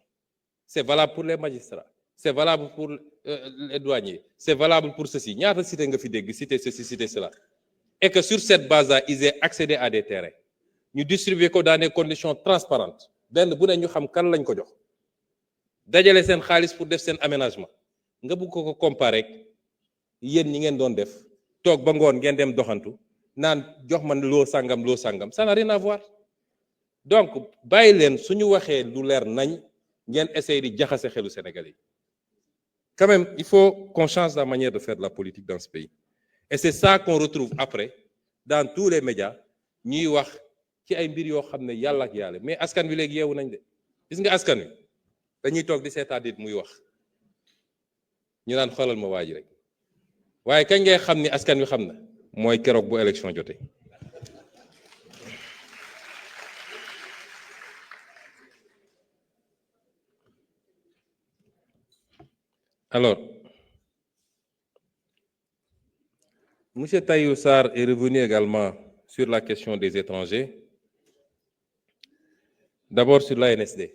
c'est valable pour les magistrats c'est valable pour les douaniers c'est valable pour ceci ñaata cité nga fi dégg cité ceci cité cela et que sur cette base-là, ils aient accédé à des terrains. Ñu distribuer ko dans des conditions transparentes. benn bu ne ñu xam kan lañ ko jox. dajale seen xaalis pour def seen aménagement. nga bëgg ko comparer yéen ñi ngeen doon def toog ba ngoon ngeen dem doxantu naan jox man loo sangam ça n'a rien à voir. donc bàyyi leen suñu waxee lu leer nañ ngeen essayer di jaxase xelu Sénégalais yi. Quand même, il faut qu'on change la manière de faire de la politique dans ce pays. Et c'est ça qu'on retrouve après dans tous les médias ñuy wax ci ay mbir yoo xam ne yàlla ak yàlla mais askan wi léegi yeewu nañ de gis nga askan wi dañuy toog di seetaan nit muy wax ñu naan xoolal ma waa ji rek waaye kañ ngay xam ni askan wi xam na mooy keroog bu élection jotee. Alors, M. Tahirou Sarr est revenu également sur la question des étrangers. D'abord sur l'ANSD.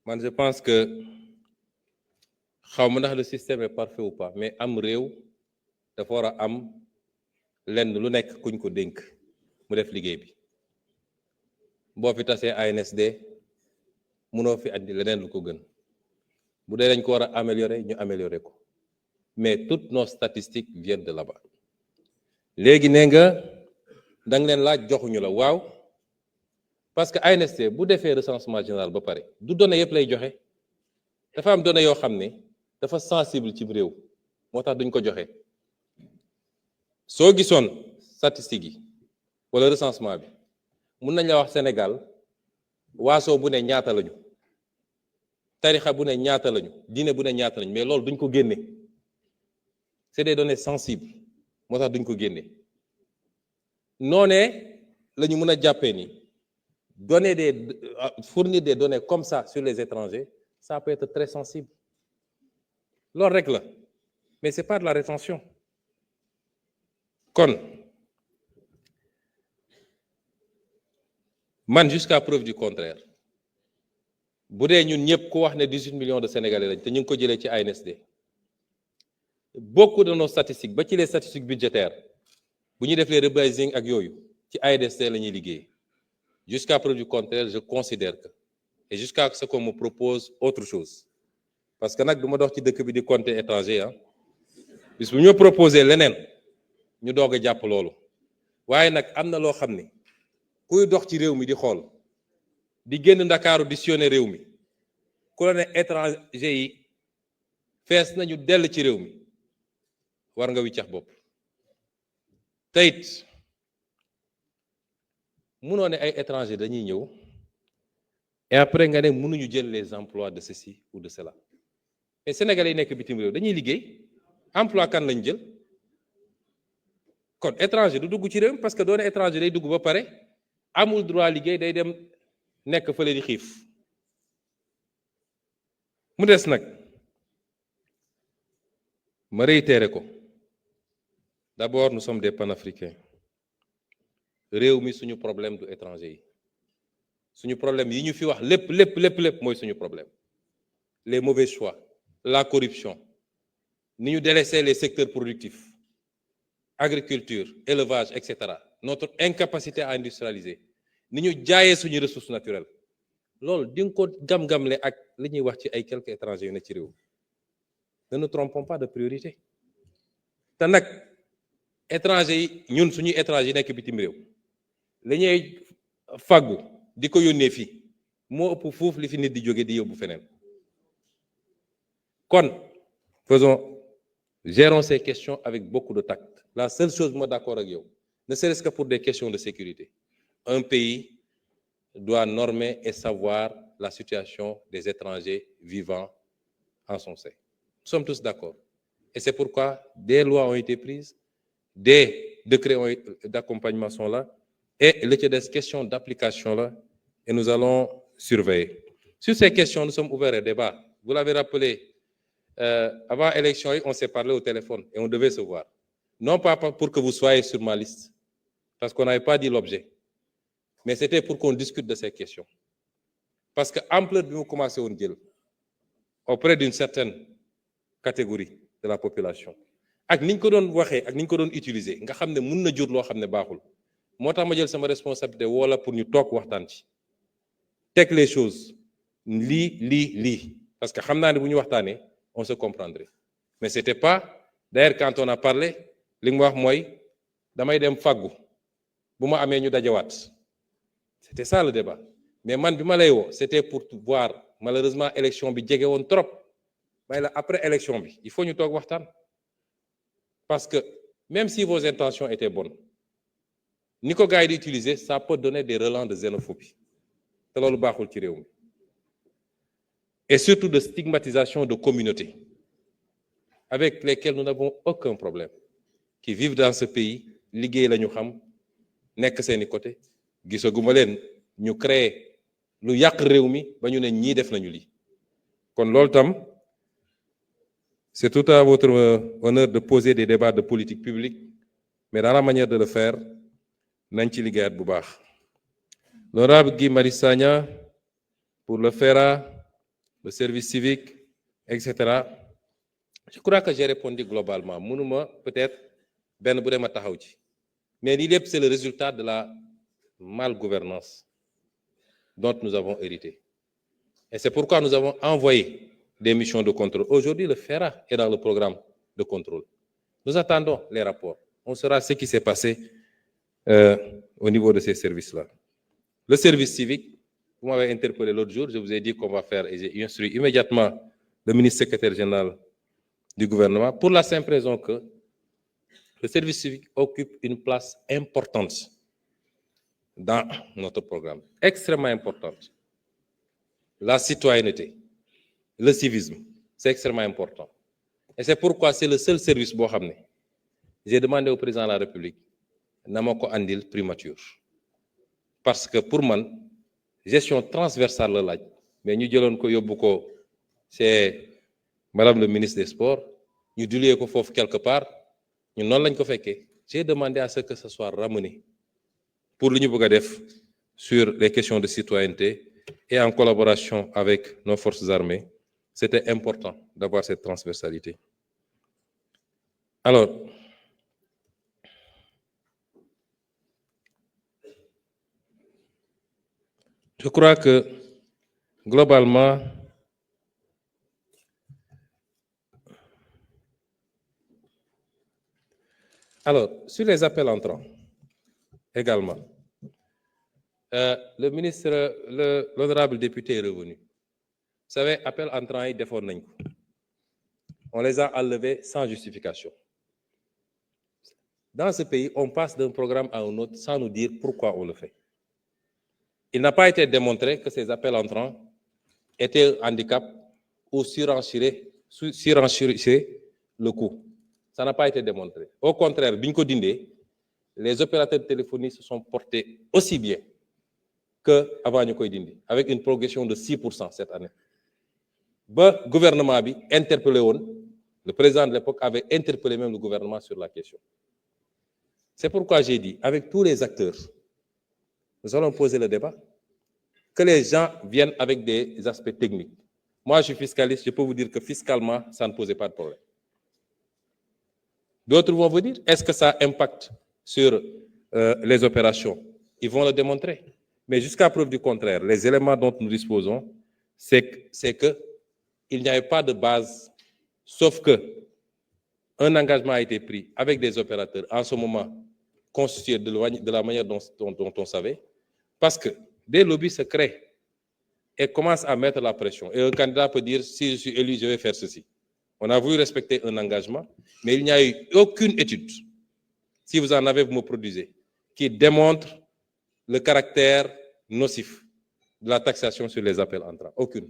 Moi, je pense que le système est parfait ou pas, mais am réew dafa war a am lenn lu nekk kuñ ko dénk mu def liggéey bi. boo fi tasee ANSD mënoo fi andi leneen lu ko gën. bu dee dañ ko war a améliorer ñu améliorer ko mais toutes nos statistiques viennent de là-bas. léegi nee nga da nga leen laaj joxuñu la waaw parce que ANSD bu defee recensement général ba pare du données yëpp lay joxe dafa am données yoo xam ne dafa sensible ci réew moo tax duñ ko joxe. soo gisoon statistiques yi wala recensement bi mun nañ la wax Sénégal waaso bu ne ñaata lañu. tarixa bu ne ñaata lañu diine bu ne ñaata lañu mais loolu duñ ko génne c'est des données sensibles moo tax duñ ko génne noonee la ñu mën a jàppee ni fournir des données comme ça sur les étrangers ça peut être très sensible loolu rek la mais c'est pas de la rétention kon man jusqu'à preuve du contraire bu dee ñun ñëpp ku wax ne 18 millions de Sénégalais lañ te ñu ngi ko jëlee ci ANSD beaucoup de nos statistiques ba ci les statistiques budgétaires bu ñuy def les rebasing ak yooyu ci ANSD la ñuy liggéey jusqu'à preuve du contraire je considère que et jusqu'à ce qu'on me propose autre chose parce que nag du ma dox ci dëkk bi di compter étranger ah bis bu ñu proposer leneen ñu doog a jàpp loolu waaye nag am na loo xam ne kuy dox ci réew mi di xool. di génn Ndakaaru di sillonner réew mi ku la ne étranger yi fees nañu dell ci réew mi war nga wiccax bopp te it munoo ne ay étranger dañuy ñëw et après nga ne mënuñu jël les emplois de ceci ou de cela mais sénégalais yi nekk bitim réew dañuy liggéey emploi kan lañ jël kon étranger du dugg ci réew mi parce que doone étranger day dugg ba pare amul droit liggéey day dem nekk fële di xiif mu des nag ma réitéré ko d'abord nous sommes des panafricains réew mi suñu problème du étranger yi suñu problème yi ñu fi wax lépp mooy suñu problème les mauvais choix la corruption ni ñu délaisser les secteurs productifs agriculture élevage etc. notre incapacité à industrialiser ni ñu jaayee suñu ressources naturelles loolu di nga ko gam-gamle ak li ñuy wax ci ay quelques étrangers yu ne ci réew ne nous trompons pas de priorité te nag étrangers yi ñun suñuy étrangers yi nekk bitim réew li ñuy fàggu di ko yónnee fii moo ëpp fuuf li fi nit di jóge di yóbbu feneen kon gérons ces questions avec beaucoup de tact. La seule chose moi d'accord avec yow ne serait-ce que pour des questions de sécurité un pays doit normer et savoir la situation des étrangers vivant en son sein. Nous sommes tous d'accord. Et c'est pourquoi des lois ont été prises, des décrets d'accompagnement sont là, et il y a des questions d'application là, et nous allons surveiller. Sur ces questions, nous sommes ouverts à débat. Vous l'avez rappelé, avant l'élection, on s'est parlé au téléphone et on devait se voir. Non pas pour que vous soyez sur ma liste, parce qu'on n'avait pas dit l'objet. Mais c'était pour qu'on discute de ces questions. Parce que ampleur de nous commencer à dire auprès d'une certaine catégorie de la population, ak niñ ko doon waxee ak niñ ko doon utiliser nga xam ne mun na jur loo xam ne baaxul moo tax ma jël sama responsabilité wala pour ñu toog waxtaan ci teg les choses lii parce que xam naa ne bu ñu waxtaanee on se comprendrait mais c'était pas d'ailleurs quand on a parlé li nga wax mooy damay dem fàggu bu ma amee ñu dajawaat c'était ça le débat mais man bi ma lay woo c'était pour voir malheureusement élection bi jege woon trop may la après élection bi il faut ñu toog waxtaan parce que même si vos intentions étaient bonnes ni ko gars yi di utiliser ça peut donner des relents de xénophobie te loolu baaxul ci réew mi et surtout de stigmatisation de communautés avec lesquelles nous n'avons aucun problème qui vivent dans ce pays liggéey la ñu xam nekk seeni côté gisaguma leen ñu créer lu yàq réew mi ba ñu ne ñii def nañu lii kon loolu tam c'est tout à votre honneur de poser des débats de politique publique mais dans la manière de le faire nañ ci liggéeyaat bu baax l'honorable Guy Marius Sagna pour le FERA le service civique etc. Je crois que j'ai répondu globalement mënuma peut-être benn bu dee ma taxaw ci mais lii lépp c'est le résultat de la malgouvernance dont nous avons hérité et c'est pourquoi nous avons envoyé des missions de contrôle. Aujourd'hui, le FERA est dans le programme de contrôle. Nous attendons les rapports. On saura ce qui s'est passé au niveau de ces services-là. Le service civique, vous m'avez interpellé l'autre jour, je vous ai dit qu'on va faire, et j'ai instruit immédiatement le ministre secrétaire général du gouvernement, pour la simple raison que le service civique occupe une place importante dans notre programme, extrêmement importante. La citoyenneté, le civisme, c'est extrêmement important. Et c'est pourquoi c'est le seul service boo xam ne j'ai demandé au président de la République na ma ko andil primature. Parce que pour man gestion transversale la laaj mais ñu jëloon ko yóbbu ko c'est madame le ministre des Sports ñu diluer ko foofu quelque part ñun noonu lañ ko fekkee. J'ai demandé à ce que ce soit ramené pour li ñu bëgg a def sur les questions de citoyenneté et en collaboration avec nos forces armées. C'était important d'avoir cette transversalité. Alors, je crois que globalement, alors, sur les appels entrants, également, le ministre, l'honorable député est revenu. Vous savez, appel entrant yi defoon nañ ko on les a enlevés sans justification. Dans ce pays, on passe d'un programme à un autre sans nous dire pourquoi on le fait. Il n'a pas été démontré que ces appels entrants étaient un handicap ou surenchiraient le coût. Ça n'a pas été démontré. Au contraire, bi ñu ko dindee, les opérateurs de téléphonie se sont portés aussi bien que avant ñu koy dindi, avec une progression de 6% cette année. Ba gouvernement bi interpellé woon, le président de l'époque avait interpellé même le gouvernement sur la question. C'est pourquoi j'ai dit, avec tous les acteurs, nous allons poser le débat, que les gens viennent avec des aspects techniques. Moi, je suis fiscaliste, je peux vous dire que fiscalement, ça ne posait pas de problème. D'autres vont vous dire, est-ce que ça impacte sur les opérations? Ils vont le démontrer. Mais jusqu'à preuve du contraire, les éléments dont nous disposons, c'est que il n'y avait pas de base, sauf que un engagement a été pris avec des opérateurs en ce moment constitués de la manière dont on savait, parce que des lobbies se créent et commencent à mettre la pression. Et un candidat peut dire, si je suis élu, je vais faire ceci. On a voulu respecter un engagement, mais il n'y a eu aucune étude, si vous en avez, vous me produisez, qui démontre le caractère nocif de la taxation sur les appels entrants. Aucune.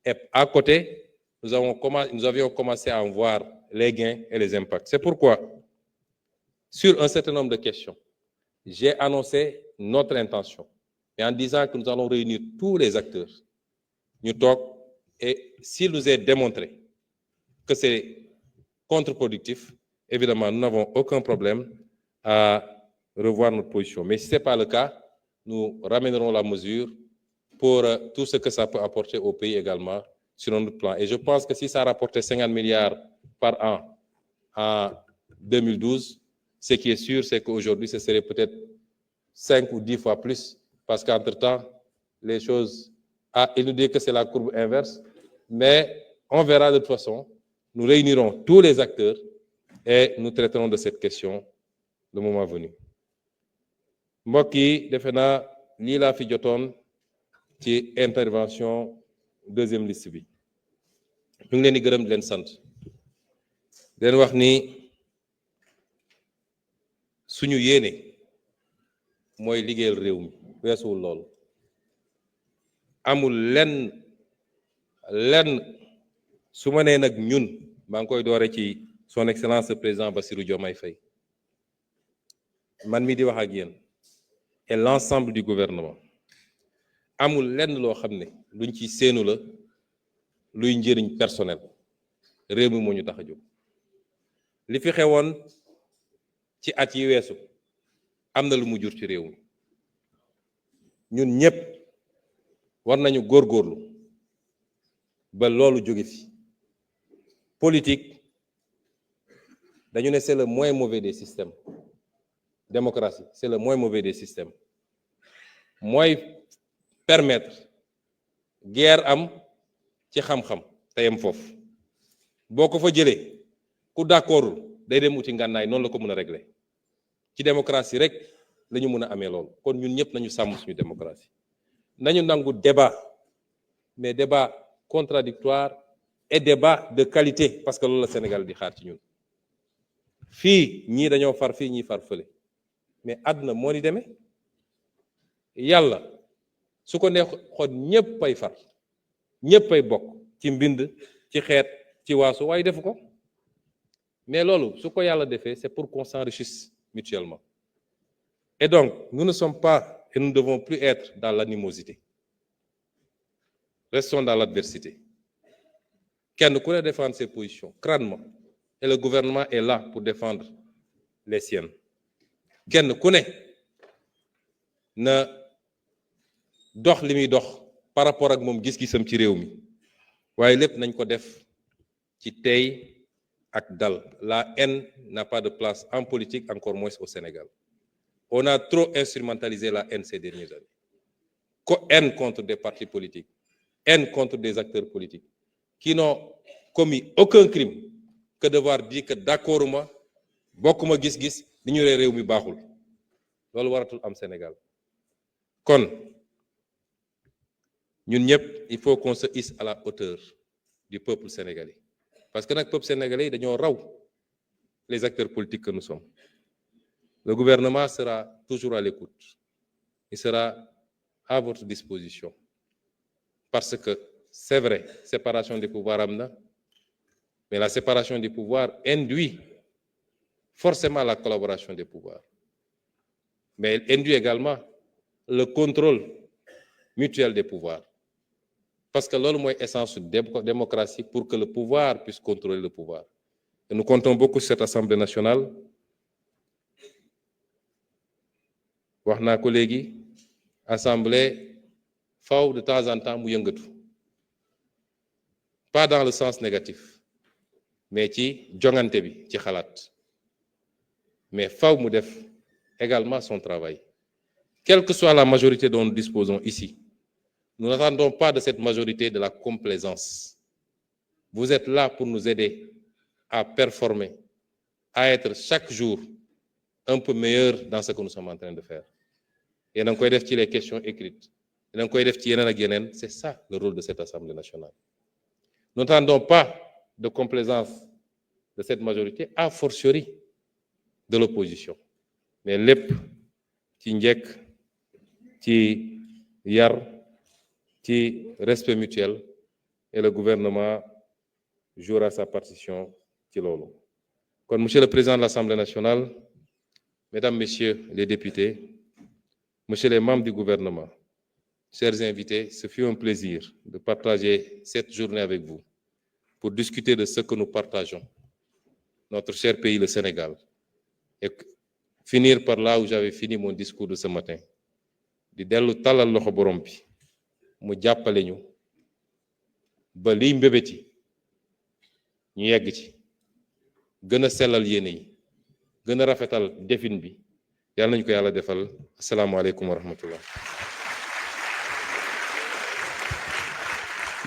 Et à côté, nous avions commencé à en voir les gains et les impacts. C'est pourquoi, sur un certain nombre de questions, j'ai annoncé notre intention. Et en disant que nous allons réunir tous les acteurs, nous talk, et s'il nous est démontré que c'est contre-productif, évidemment, nous n'avons aucun problème à revoir notre position. Mais si ce n'est pas le cas, nous ramènerons la mesure pour tout ce que ça peut apporter au pays également sur notre plan. Et je pense que si ça rapportait 50 milliards par an 2012. Ce qui est sûr, c'est qu'aujourd'hui, ce serait peut-être 5 ou 10 fois plus, parce qu'entre-temps, les choses... Ah, il nous dit que c'est la courbe inverse, mais on verra de toute façon. Nous réunirons tous les acteurs et nous traiterons de cette question le moment venu. mbokk yi defe naa lii laa fi jotoon ci intervention deuxième liste bi ñu ngi leen di gërëm di leen sant di leen wax ni suñu yéene mooy liggéeyal réew mi weesuwul loolu amul lenn su ma nee nag ñun maa ngi koy doore ci son excellence le président Bassirou Diomaye Faye man mi di wax ak yéen et l'ensemble du gouvernement amul lenn loo xam ne luñ ci séenu la luy njëriñ personnel réew mi moo ñu tax a jóg li fi xewoon ci at yi weesu am na lu mu jur ci réew mi ñun ñëpp war nañu góorgóorlu ba loolu jóge fi politique dañu ne c'est le moins mauvais des systèmes démocratie c'est le moins mauvais des systèmes mooy permettre guerre am ci xam-xam te yem foofu boo ko fa jëlee ku d'accordul day dem uti ngànnaay noonu la ko mën a régler ci démocratie rek la ñu mën a amee loolu kon ñun ñëpp nañu sàmm suñu démocratie nañu nangu débat mais débat contradictoire et débat de qualité parce que loolu la Sénégal di xaar ci ñun fii ñii dañoo far fii ñii far fële mais àdduna moo ni demee yàlla su ko neexoon ñëpp ay far ñëpp ay bokk ci mbind ci xeet ci waasu waaye defu ko mais loolu su ko yàlla defee c'est pour qu'on s'enrichisse mutuellement et donc nous ne sommes pas et nous ne devons plus être dans l'animosité restons dans l'adversité kenn ku ne défendre ses positions crânement et le gouvernement est là pour défendre les siennes kenn ku ne na dox li muy dox par rapport ak moom gis-gisam ci réew mi waaye lépp nañ ko def ci tey ak dal. La haine n'a pas de place en politique, encore moins au Sénégal. On a trop instrumentalisé la haine ces dernières années. Haine contre des partis politiques, haine contre des acteurs politiques qui n'ont commis aucun crime que devoir dire que d'accord ma bokkuma gis-gis li ñu réew mi baaxul loolu waratul am Sénégal kon ñun ñëpp il faut qu'on se hisse à la hauteur du peuple sénégalais parce que nag peuple sénégalais yi dañoo raw les acteurs politiques que nous sommes. Le gouvernement sera toujours à l'écoute, il sera à votre disposition parce que c'est vrai, séparation des pouvoirs am na, mais la séparation des pouvoirs induit forcément la collaboration des pouvoirs, mais elle induit également le contrôle mutuel des pouvoirs, parce que loolu mooy essence de démocratie pour que le pouvoir puisse contrôler le pouvoir. Et nous comptons beaucoup sur cette Assemblée nationale. wax naa ko léegi assemblée faw de temps en temps mu yëngatu pas dans le sens négatif mais ci jongante bi ci xalaat mais faw mu def également son travail quelle que soit la majorité dont nous disposons ici. Nous n'attendons pas de cette majorité de la complaisance. Vous êtes là pour nous aider à performer, à être chaque jour un peu meilleur dans ce que nous sommes en train de faire. Et donc, les questions écrites. C'est ça le rôle de cette Assemblée nationale. Nous n'attendons pas de complaisance de cette majorité, a fortiori de l'opposition. Mais lépp ci njëkk ci yar ci respect mutuel et le gouvernement jouera sa partition ci loolu. Kon monsieur le président de l'Assemblée nationale, mesdames, messieurs les députés, messieurs les membres du gouvernement, chers invités, ce fut un plaisir de partager cette journée avec vous pour discuter de ce que nous partageons, notre cher pays, le Sénégal, et finir par là où j'avais fini mon discours de ce matin. Di dellu talal loxo borom bi mu jàppale ñu ba liy mbébét yi ñu yegg ci gën a sellal yéene yi gën a rafetal defin bi yàlla nañu ko yàlla defal. Asalaamaaleykum wa rahmatullah.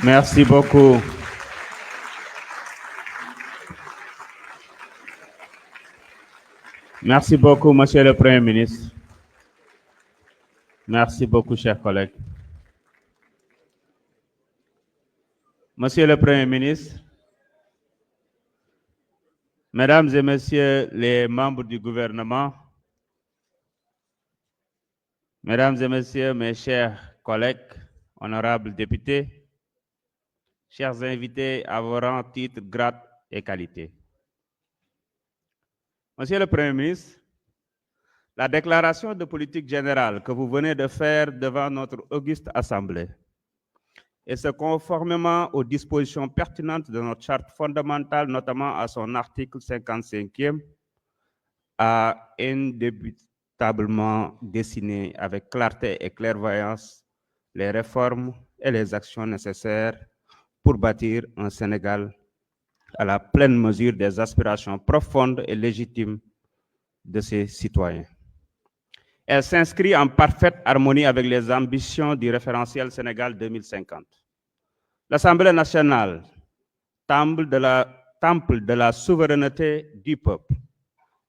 Merci beaucoup. Merci beaucoup, Monsieur le Premier ministre. Merci beaucoup, chers collègues. Monsieur le Premier ministre, Mesdames et Messieurs les membres du gouvernement, Mesdames et Messieurs mes chers collègues, honorables députés, chers invités à vos rangs, titres, grades et qualités. Monsieur le Premier ministre, la déclaration de politique générale que vous venez de faire devant notre auguste Assemblée, et ce conformément aux dispositions pertinentes de notre charte fondamentale, notamment à son article 55e, a indébutablement dessiné avec clarté et clairvoyance les réformes et les actions nécessaires pour bâtir un Sénégal à la pleine mesure des aspirations profondes et légitimes de ses citoyens. Elle s'inscrit en parfaite harmonie avec les ambitions du référentiel Sénégal 2050. L'Assemblée nationale, temple de la souveraineté du peuple,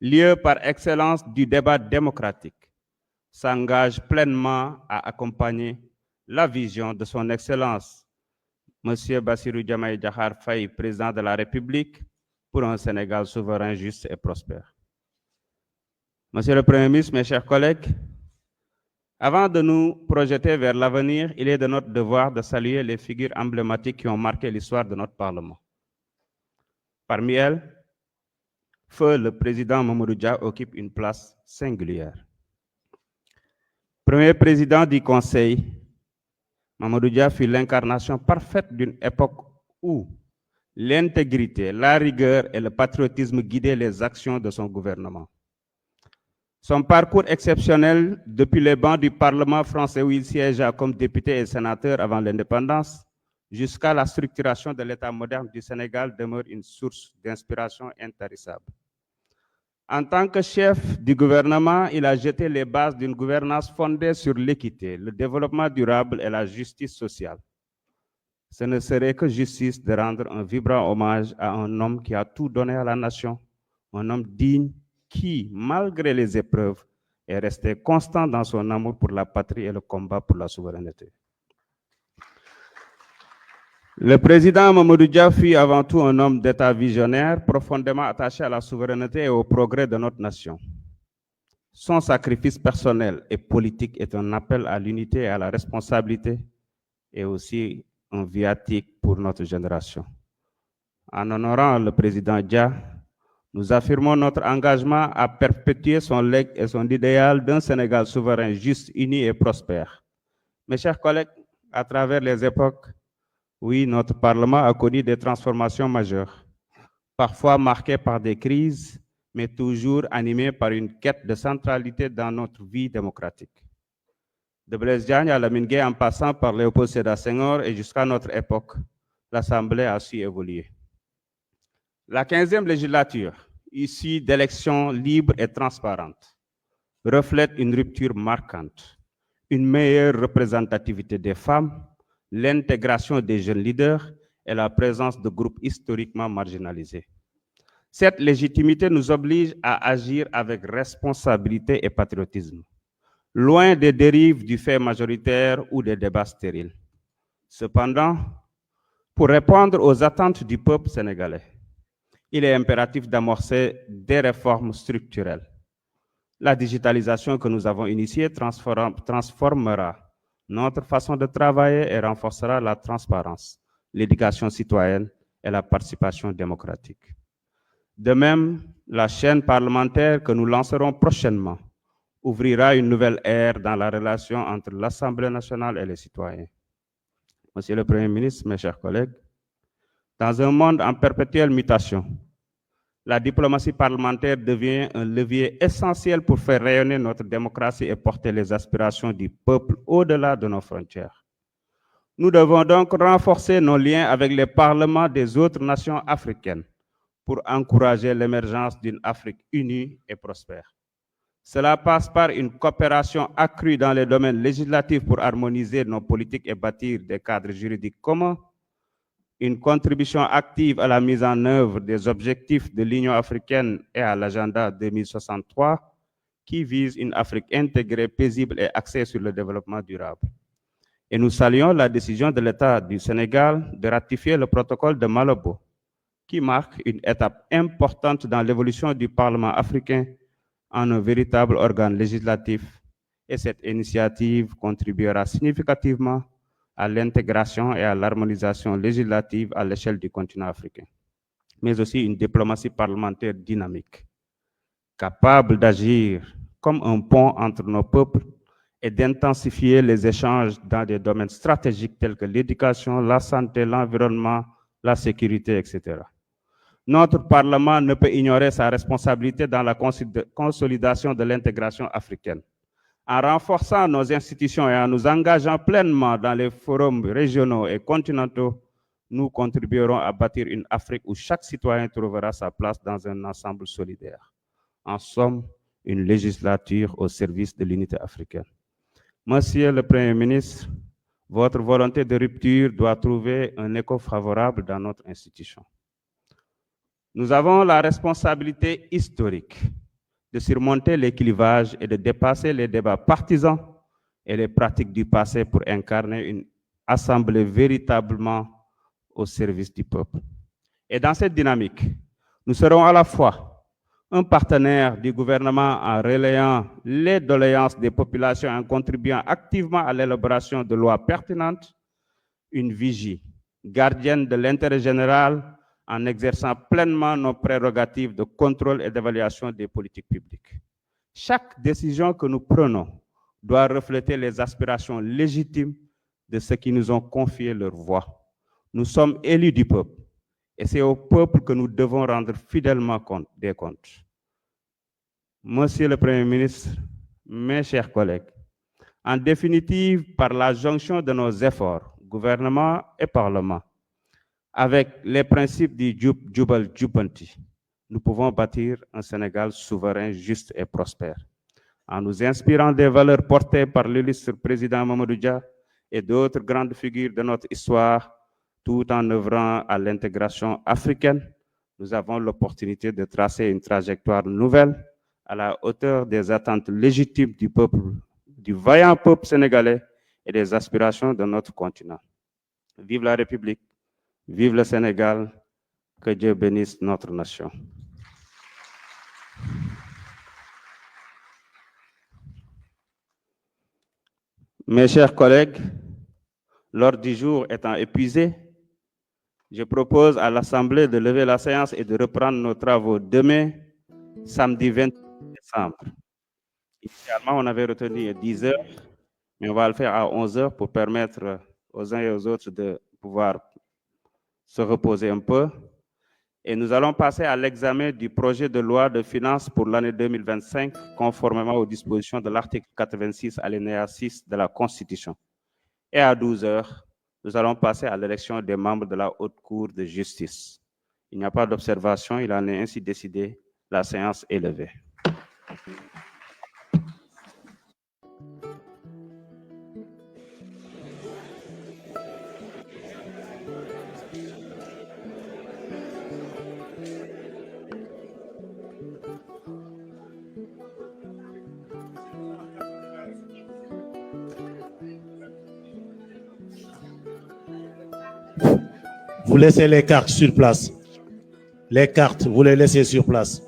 lieu par excellence du débat démocratique, s'engage pleinement à accompagner la vision de son Excellence, M. Bassirou Diomaye Diakhar Faye, président de la République, pour un Sénégal souverain, juste et prospère. Monsieur le Premier ministre, mes chers collègues, avant de nous projeter vers l'avenir, il est de notre devoir de saluer les figures emblématiques qui ont marqué l'histoire de notre Parlement. Parmi elles, feu le président Mamadou Dia occupe une place singulière. Premier président du Conseil, Mamadou Dia fut l'incarnation parfaite d'une époque où l'intégrité, la rigueur et le patriotisme guidaient les actions de son gouvernement. Son parcours exceptionnel depuis les bancs du Parlement français où il siégea comme député et sénateur avant l'indépendance, jusqu'à la structuration de l'État moderne du Sénégal demeure une source d'inspiration intarissable. En tant que chef du gouvernement, il a jeté les bases d'une gouvernance fondée sur l'équité, le développement durable et la justice sociale. Ce ne serait que justice de rendre un vibrant hommage à un homme qui a tout donné à la nation, un homme digne qui, malgré les épreuves, est resté constant dans son amour pour la patrie et le combat pour la souveraineté. Le président Mamadou Dia fut avant tout un homme d'État visionnaire, profondément attaché à la souveraineté et au progrès de notre nation. Son sacrifice personnel et politique est un appel à l'unité et à la responsabilité, et aussi un viatique pour notre génération. En honorant le président Dia, nous affirmons notre engagement à perpétuer son legs et son idéal d'un Sénégal souverain, juste, uni et prospère. Mes chers collègues, à travers les époques, oui, notre Parlement a connu des transformations majeures, parfois marquées par des crises, mais toujours animées par une quête de centralité dans notre vie démocratique. De Blaise Diagne à Lamine Gueye, en passant par Léopold Sédar Senghor et jusqu'à notre époque, l'Assemblée a su évoluer. La 15e législature, issue d'élections libres et transparentes, reflète une rupture marquante, une meilleure représentativité des femmes, l'intégration des jeunes leaders et la présence de groupes historiquement marginalisés. Cette légitimité nous oblige à agir avec responsabilité et patriotisme, loin des dérives du fait majoritaire ou des débats stériles. Cependant, pour répondre aux attentes du peuple sénégalais, il est impératif d'amorcer des réformes structurelles. La digitalisation que nous avons initiée transformera notre façon de travailler et renforcera la transparence, l'éducation citoyenne et la participation démocratique. De même, la chaîne parlementaire que nous lancerons prochainement ouvrira une nouvelle ère dans la relation entre l'Assemblée nationale et les citoyens. Monsieur le Premier ministre, mes chers collègues, dans un monde en perpétuelle mutation, la diplomatie parlementaire devient un levier essentiel pour faire rayonner notre démocratie et porter les aspirations du peuple au-delà de nos frontières. Nous devons donc renforcer nos liens avec les parlements des autres nations africaines pour encourager l'émergence d'une Afrique unie et prospère. Cela passe par une coopération accrue dans les domaines législatifs pour harmoniser nos politiques et bâtir des cadres juridiques communs, une contribution active à la mise en œuvre des objectifs de l'Union africaine et à l'agenda 2063 qui vise une Afrique intégrée, paisible et axée sur le développement durable. Et nous saluons la décision de l'État du Sénégal de ratifier le protocole de Malabo, qui marque une étape importante dans l'évolution du Parlement africain en un véritable organe législatif. Et cette initiative contribuera significativement à l'intégration et à l'harmonisation législative à l'échelle du continent africain, mais aussi une diplomatie parlementaire dynamique, capable d'agir comme un pont entre nos peuples et d'intensifier les échanges dans des domaines stratégiques tels que l'éducation, la santé, l'environnement, la sécurité, etc. Notre Parlement ne peut ignorer sa responsabilité dans la consolidation de l'intégration africaine. En renforçant nos institutions et en nous engageant pleinement dans les forums régionaux et continentaux, nous contribuerons à bâtir une Afrique où chaque citoyen trouvera sa place dans un ensemble solidaire. En somme, une législature au service de l'unité africaine. Monsieur le Premier ministre, votre volonté de rupture doit trouver un écho favorable dans notre institution. Nous avons la responsabilité historique de surmonter les clivages et de dépasser les débats partisans et les pratiques du passé pour incarner une assemblée véritablement au service du peuple. Et dans cette dynamique, nous serons à la fois un partenaire du gouvernement en relayant les doléances des populations et en contribuant activement à l'élaboration de lois pertinentes, une vigie gardienne de l'intérêt général en exerçant pleinement nos prérogatives de contrôle et d'évaluation des politiques publiques. Chaque décision que nous prenons doit refléter les aspirations légitimes de ceux qui nous ont confié leur voix. Nous sommes élus du peuple et c'est au peuple que nous devons rendre fidèlement des comptes. Monsieur le Premier ministre, mes chers collègues, en définitive, par la jonction de nos efforts, gouvernement et parlement, avec les principes du Jubal Jubanti, nous pouvons bâtir un Sénégal souverain, juste et prospère. En nous inspirant des valeurs portées par l'illustre président Mamadou Dia et d'autres grandes figures de notre histoire, tout en œuvrant à l'intégration africaine, nous avons l'opportunité de tracer une trajectoire nouvelle à la hauteur des attentes légitimes du peuple, du vaillant peuple sénégalais et des aspirations de notre continent. Vive la République! Vive le Sénégal, que Dieu bénisse notre nation. Mes chers collègues, l'ordre du jour étant épuisé, je propose à l'Assemblée de lever la séance et de reprendre nos travaux demain, samedi 28 décembre. Initialement, on avait retenu 10 heures, mais on va le faire à 11 heures pour permettre aux uns et aux autres de pouvoir se reposer un peu. Et nous allons passer à l'examen du projet de loi de finances pour l'année 2025, conformément aux dispositions de l'article 86, alinéa 6 de la Constitution. Et à 12 heures, nous allons passer à l'élection des membres de la Haute Cour de justice. Il n'y a pas d'observation, il en est ainsi décidé. La séance est levée. Vous laissez les cartes sur place. Les cartes, vous les laissez sur place.